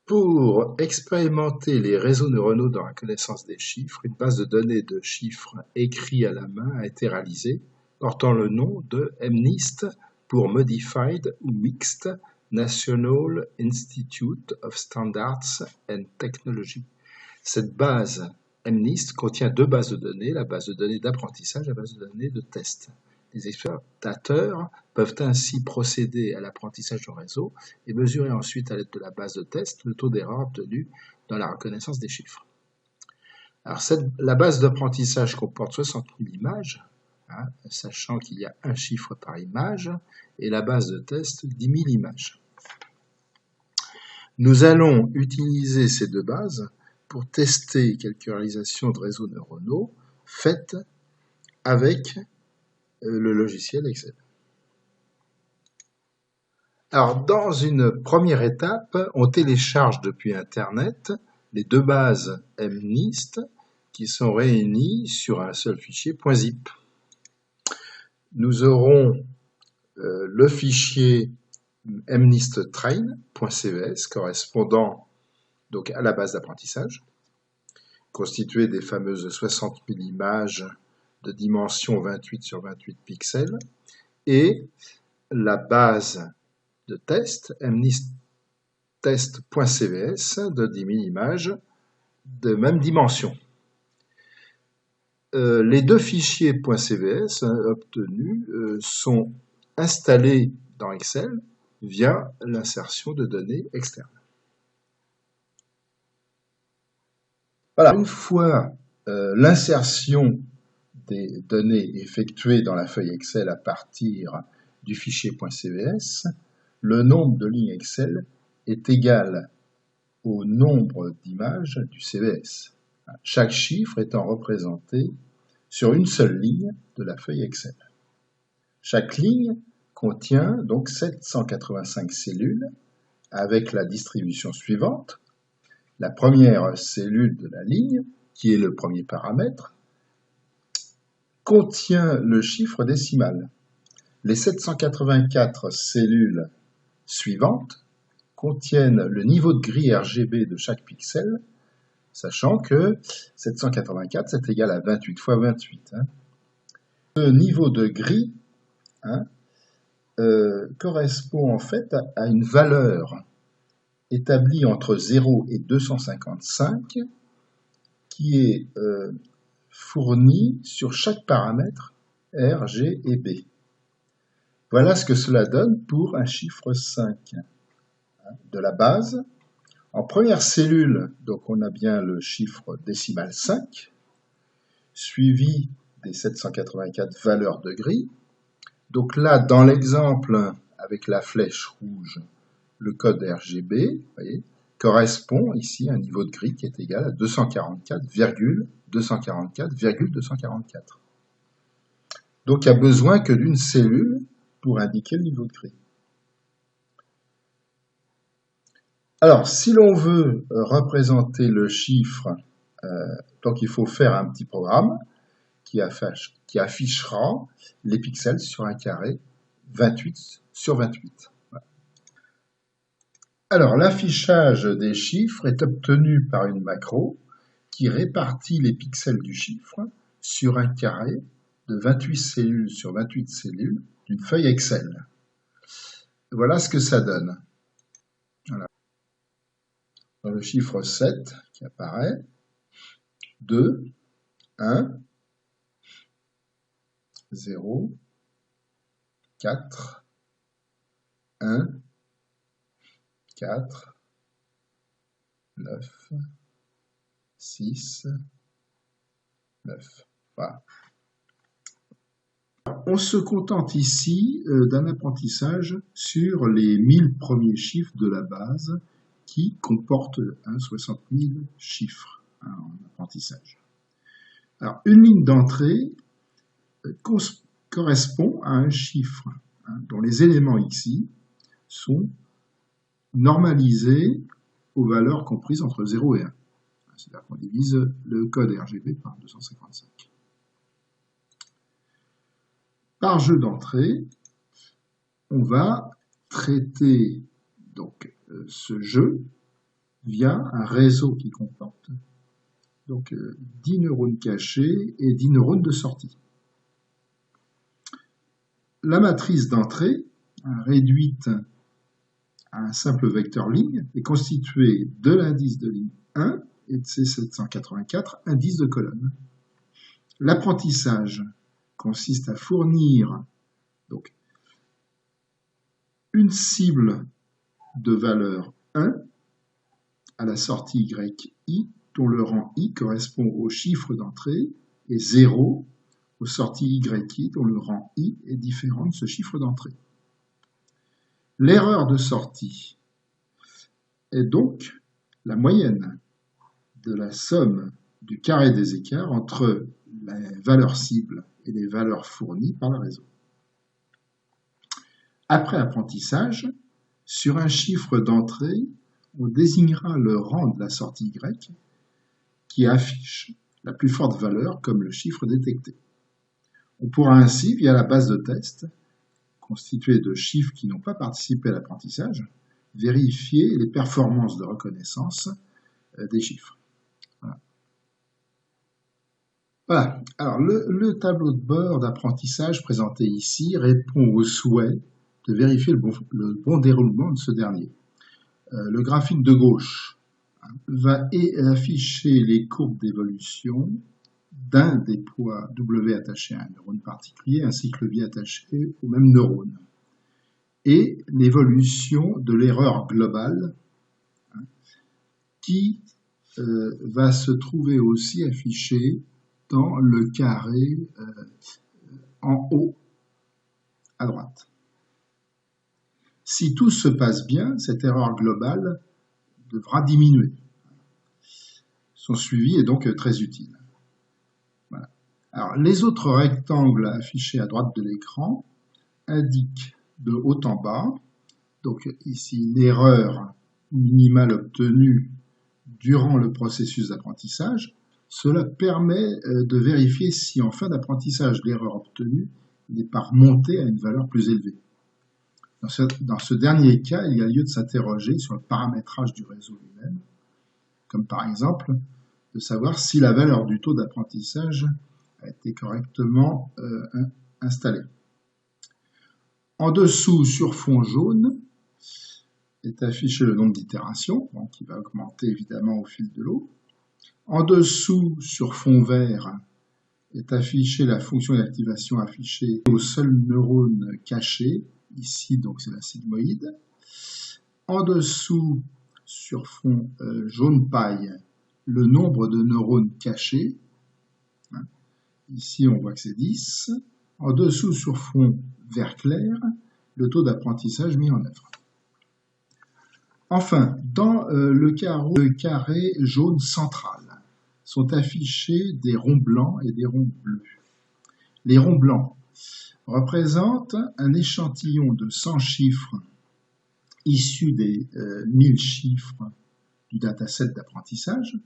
Pour expérimenter les réseaux neuronaux dans la connaissance des chiffres, une base de données de chiffres écrits à la main a été réalisée, portant le nom de MNIST pour Modified Mixed National Institute of Standards and Technology. Cette base MNIST contient deux bases de données, la base de données d'apprentissage et la base de données de test. Les expérimentateurs peuvent ainsi procéder à l'apprentissage du réseau et mesurer ensuite à l'aide de la base de test le taux d'erreur obtenu dans la reconnaissance des chiffres. Alors la base d'apprentissage comporte 60 000 images, sachant qu'il y a un chiffre par image, et la base de test 10 000 images. Nous allons utiliser ces deux bases pour tester quelques réalisations de réseaux neuronaux faites avec le logiciel Excel. Alors, dans une première étape, on télécharge depuis Internet les deux bases MNIST qui sont réunies sur un seul fichier .zip. Nous aurons le fichier mnisttrain.cves correspondant donc à la base d'apprentissage, constitué des fameuses 60 000 images de dimension 28 sur 28 pixels, et la base de test, mnisttest.cvs, de 10 000 images de même dimension. Les deux fichiers .cvs obtenus sont installés dans Excel via l'insertion de données externes. Voilà, une fois l'insertion des données effectuées dans la feuille Excel à partir du fichier .cvs, le nombre de lignes Excel est égal au nombre d'images du CVS, chaque chiffre étant représenté sur une seule ligne de la feuille Excel. Chaque ligne contient donc 785 cellules avec la distribution suivante. La première cellule de la ligne, qui est le premier paramètre, contient le chiffre décimal. Les 784 cellules suivantes contiennent le niveau de gris RGB de chaque pixel, sachant que 784 c'est égal à 28 fois 28. Le niveau de gris correspond en fait à une valeur établie entre 0 et 255 qui est fournie sur chaque paramètre R, G et B. Voilà ce que cela donne pour un chiffre 5 de la base. En première cellule, donc on a bien le chiffre décimal 5, suivi des 784 valeurs de gris. Donc là, dans l'exemple avec la flèche rouge, le code RGB, voyez, correspond ici à un niveau de gris qui est égal à 244,244,244. Donc il n'y a besoin que d'une cellule pour indiquer le niveau de gris. Alors, si l'on veut représenter le chiffre, donc il faut faire un petit programme qui affichera les pixels sur un carré 28 sur 28. Voilà. Alors, l'affichage des chiffres est obtenu par une macro qui répartit les pixels du chiffre sur un carré de 28 cellules sur 28 cellules d'une feuille Excel. Voilà ce que ça donne. Voilà. Dans le chiffre 7 qui apparaît, 2, 1, 0, 4, 1, 4, 9, 6, 9. Voilà. On se contente ici d'un apprentissage sur les 1000 premiers chiffres de la base qui comporte 60 000 chiffres en apprentissage. Alors, une ligne d'entrée correspond à un chiffre dont les éléments ici sont normalisés aux valeurs comprises entre 0 et 1. C'est-à-dire qu'on divise le code RGB par 255. Par jeu d'entrée, on va traiter donc ce jeu via un réseau qui comporte donc 10 neurones cachés et 10 neurones de sortie. La matrice d'entrée, réduite à un simple vecteur ligne, est constituée de l'indice de ligne 1 et de C784, indice de colonne. L'apprentissage consiste à fournir donc une cible de valeur 1 à la sortie YI, dont le rang I correspond au chiffre d'entrée, et 0 aux sorties YI, dont le rang I est différent de ce chiffre d'entrée. L'erreur de sortie est donc la moyenne de la somme du carré des écarts entre les valeurs cibles et les valeurs fournies par le réseau. Après apprentissage, sur un chiffre d'entrée, on désignera le rang de la sortie Y qui affiche la plus forte valeur comme le chiffre détecté. On pourra ainsi, via la base de test, constituée de chiffres qui n'ont pas participé à l'apprentissage, vérifier les performances de reconnaissance des chiffres. Voilà. Alors, le tableau de bord d'apprentissage présenté ici répond au souhait de vérifier le bon déroulement de ce dernier. Le graphique de gauche va afficher les courbes d'évolution d'un des poids W attachés à un neurone particulier ainsi que le biais attaché au même neurone, et l'évolution de l'erreur globale qui va se trouver aussi affichée dans le carré en haut à droite. Si tout se passe bien, cette erreur globale devra diminuer. Son suivi est donc très utile. Voilà. Alors, les autres rectangles affichés à droite de l'écran indiquent de haut en bas, donc ici l'erreur minimale obtenue durant le processus d'apprentissage. Cela permet de vérifier si en fin d'apprentissage l'erreur obtenue n'est pas remontée à une valeur plus élevée. Dans ce dernier cas, il y a lieu de s'interroger sur le paramétrage du réseau lui-même, comme par exemple de savoir si la valeur du taux d'apprentissage a été correctement installée. En dessous, sur fond jaune, est affiché le nombre d'itérations, qui va augmenter évidemment au fil de l'eau. En dessous, sur fond vert, est affichée la fonction d'activation affichée au seul neurone caché. Ici, donc, c'est la sigmoïde. En dessous, sur fond jaune paille, le nombre de neurones cachés. Ici, on voit que c'est 10. En dessous, sur fond vert clair, le taux d'apprentissage mis en œuvre. Enfin, dans le carré jaune central, sont affichés des ronds blancs et des ronds bleus. Les ronds blancs représentent un échantillon de 100 chiffres issus des 1000 chiffres du dataset d'apprentissage.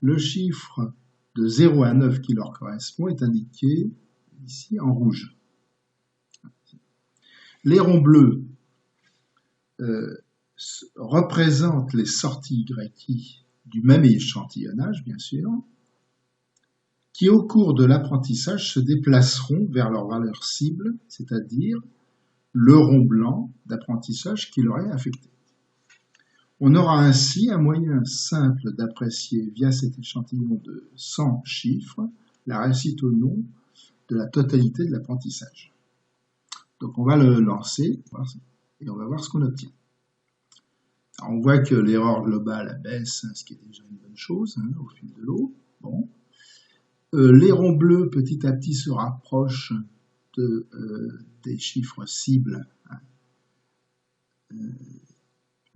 Le chiffre de 0 à 9 qui leur correspond est indiqué ici en rouge. Les ronds bleus représentent les sorties YI du même échantillonnage, bien sûr, qui au cours de l'apprentissage se déplaceront vers leur valeur cible, c'est-à-dire le rond blanc d'apprentissage qui leur est affecté. On aura ainsi un moyen simple d'apprécier via cet échantillon de 100 chiffres la réussite ou non de la totalité de l'apprentissage. Donc on va le lancer et on va voir ce qu'on obtient. Alors on voit que l'erreur globale baisse, ce qui est déjà une bonne chose au fil de l'eau. Bon. Les ronds bleus petit à petit se rapprochent des chiffres cibles.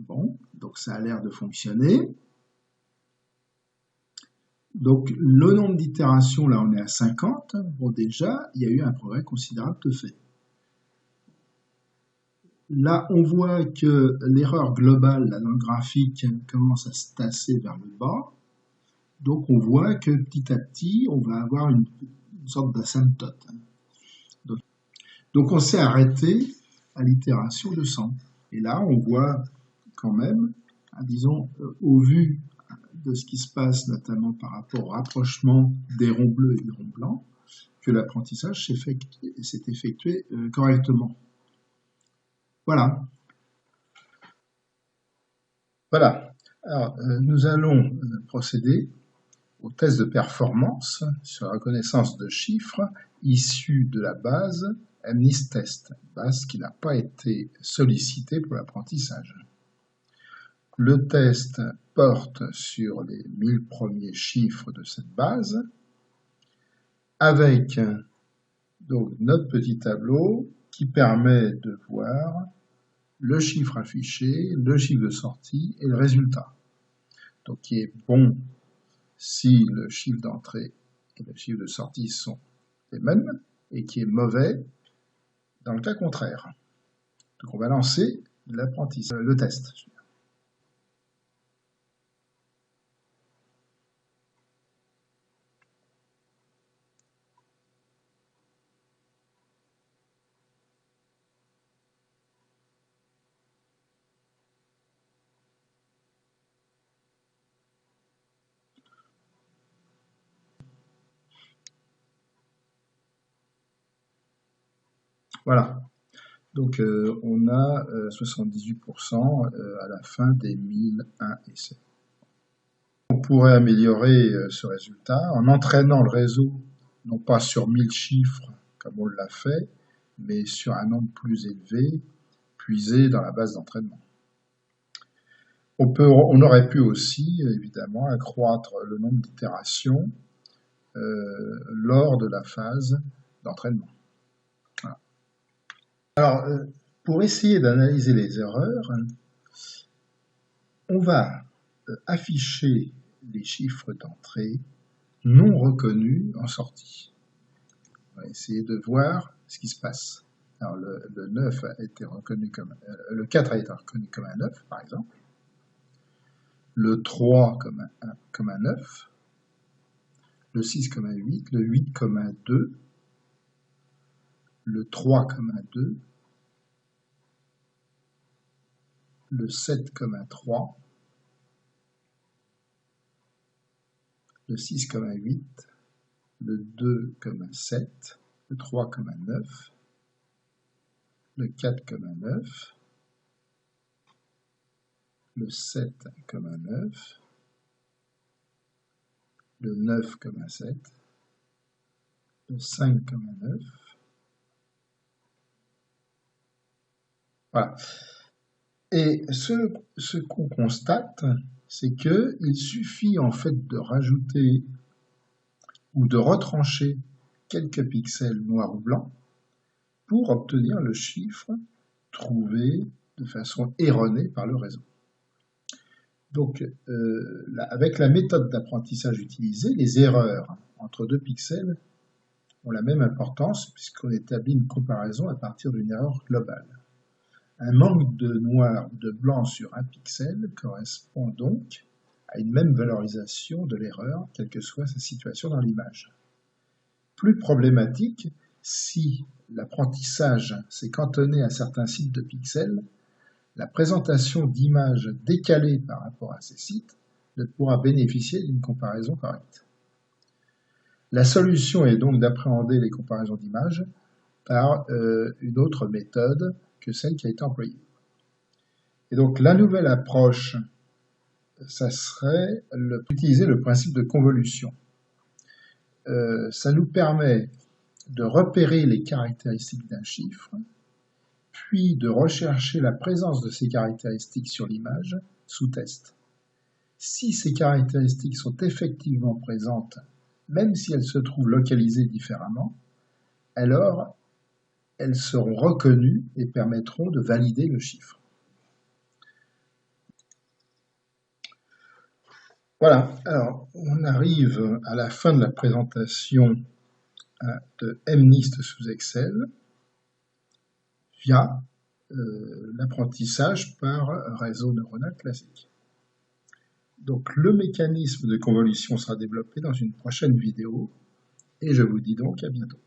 Bon, donc ça a l'air de fonctionner. Donc le nombre d'itérations, là on est à 50. Bon, déjà, il y a eu un progrès considérable de fait. Là, on voit que l'erreur globale là, dans le graphique commence à se tasser vers le bas. Donc, on voit que petit à petit, on va avoir une sorte d'asymptote. Donc, on s'est arrêté à l'itération de 100. Et là, on voit quand même disons, au vu de ce qui se passe, notamment par rapport au rapprochement des ronds bleus et des ronds blancs, que l'apprentissage s'est effectué correctement. Voilà. Voilà. Alors, nous allons procéder au test de performance sur la reconnaissance de chiffres issus de la base MNIST-Test, base qui n'a pas été sollicitée pour l'apprentissage. Le test porte sur les 1000 premiers chiffres de cette base, avec donc notre petit tableau qui permet de voir le chiffre affiché, le chiffre de sortie et le résultat. Donc qui est bon si le chiffre d'entrée et le chiffre de sortie sont les mêmes, et qui est mauvais dans le cas contraire. Donc on va lancer l'apprentissage, le test. Voilà. Donc on a 78% à la fin des 1001 essais. On pourrait améliorer ce résultat en entraînant le réseau, non pas sur 1000 chiffres comme on l'a fait, mais sur un nombre plus élevé, puisé dans la base d'entraînement. On aurait pu aussi, évidemment, accroître le nombre d'itérations lors de la phase d'entraînement. Voilà. Alors, pour essayer d'analyser les erreurs, on va afficher les chiffres d'entrée non reconnus en sortie. On va essayer de voir ce qui se passe. Alors, le 9 a été reconnu comme, le 4 a été reconnu comme un 9, par exemple. Le 3 comme un 9. Le 6 comme un 8. Le 8 comme un 2. Le 3 comme un 2. Le 7 comme un 3. Le 6 comme un 8. Le 2 comme un 7. Le 3 comme un 9. Le 4 comme un 9. Le 7 comme un 9, le 9 comme un 7, le 5 comme un 9. Voilà. Et ce qu'on constate, c'est qu'il suffit en fait de rajouter ou de retrancher quelques pixels noirs ou blancs pour obtenir le chiffre trouvé de façon erronée par le réseau. Donc, avec la méthode d'apprentissage utilisée, les erreurs entre deux pixels ont la même importance puisqu'on établit une comparaison à partir d'une erreur globale. Un manque de noir ou de blanc sur un pixel correspond donc à une même valorisation de l'erreur, quelle que soit sa situation dans l'image. Plus problématique, si l'apprentissage s'est cantonné à certains sites de pixels, la présentation d'images décalées par rapport à ces sites ne pourra bénéficier d'une comparaison correcte. La solution est donc d'appréhender les comparaisons d'images par une autre méthode que celle qui a été employée. Et donc la nouvelle approche, ça serait d'utiliser le principe de convolution. Ça nous permet de repérer les caractéristiques d'un chiffre, puis de rechercher la présence de ces caractéristiques sur l'image sous test. Si ces caractéristiques sont effectivement présentes, même si elles se trouvent localisées différemment, alors elles seront reconnues et permettront de valider le chiffre. Voilà, alors on arrive à la fin de la présentation de MNIST sous Excel via l'apprentissage par réseau neuronal classique. Donc le mécanisme de convolution sera développé dans une prochaine vidéo et je vous dis donc à bientôt.